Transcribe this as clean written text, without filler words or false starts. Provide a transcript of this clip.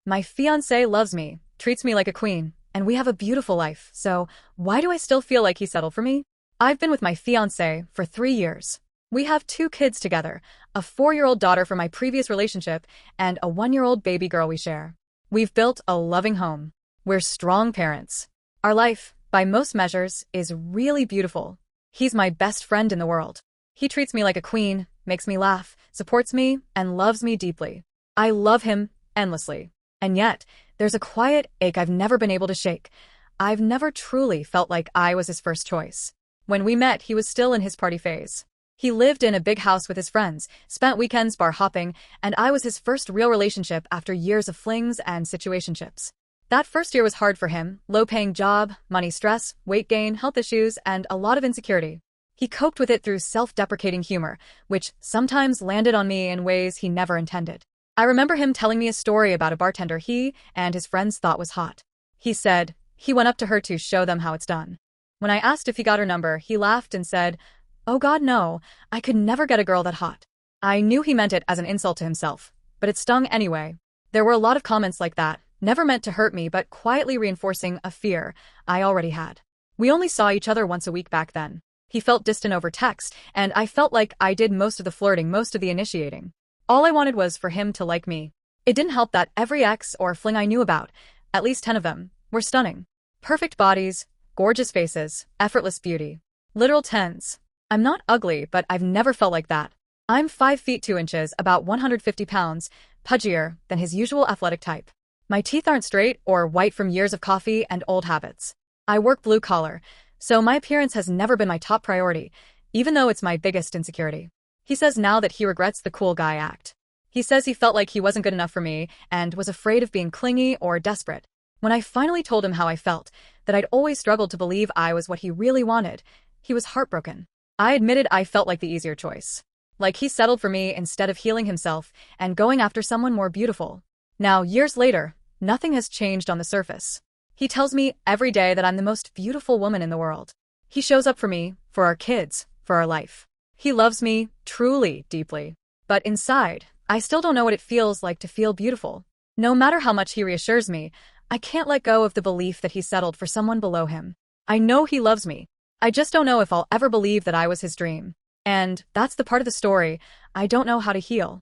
My fiancé loves me, treats me like a queen, and we have a beautiful life, so why do I still feel like he settled for me? I've been with my fiancé for 3 years. We have 2 kids together, a 4-year-old daughter from my previous relationship, and a 1-year-old baby girl we share. We've built a loving home. We're strong parents. Our life, by most measures, is really beautiful. He's my best friend in the world. He treats me like a queen, makes me laugh, supports me, and loves me deeply. I love him endlessly. And yet, there's a quiet ache I've never been able to shake. I've never truly felt like I was his first choice. When we met, he was still in his party phase. He lived in a big house with his friends, spent weekends bar hopping, and I was his first real relationship after years of flings and situationships. That first year was hard for him, low-paying job, money stress, weight gain, health issues, and a lot of insecurity. He coped with it through self-deprecating humor, which sometimes landed on me in ways he never intended. I remember him telling me a story about a bartender he and his friends thought was hot. He said he went up to her to show them how it's done. When I asked if he got her number, he laughed and said, "Oh God, no, I could never get a girl that hot." I knew he meant it as an insult to himself, but it stung anyway. There were a lot of comments like that, never meant to hurt me but quietly reinforcing a fear I already had. We only saw each other once a week back then. He felt distant over text, and I felt like I did most of the flirting, most of the initiating. All I wanted was for him to like me. It didn't help that every ex or fling I knew about, at least 10 of them, were stunning. Perfect bodies, gorgeous faces, effortless beauty. Literal tens. I'm not ugly, but I've never felt like that. I'm 5 feet 2 inches, about 150 pounds, pudgier than his usual athletic type. My teeth aren't straight or white from years of coffee and old habits. I work blue collar, so my appearance has never been my top priority, even though it's my biggest insecurity. He says now that he regrets the cool guy act. He says he felt like he wasn't good enough for me and was afraid of being clingy or desperate. When I finally told him how I felt, that I'd always struggled to believe I was what he really wanted, he was heartbroken. I admitted I felt like the easier choice. Like he settled for me instead of healing himself and going after someone more beautiful. Now, years later, nothing has changed on the surface. He tells me every day that I'm the most beautiful woman in the world. He shows up for me, for our kids, for our life. He loves me, truly, deeply. But inside, I still don't know what it feels like to feel beautiful. No matter how much he reassures me, I can't let go of the belief that he settled for someone below him. I know he loves me. I just don't know if I'll ever believe that I was his dream. And that's the part of the story I don't know how to heal.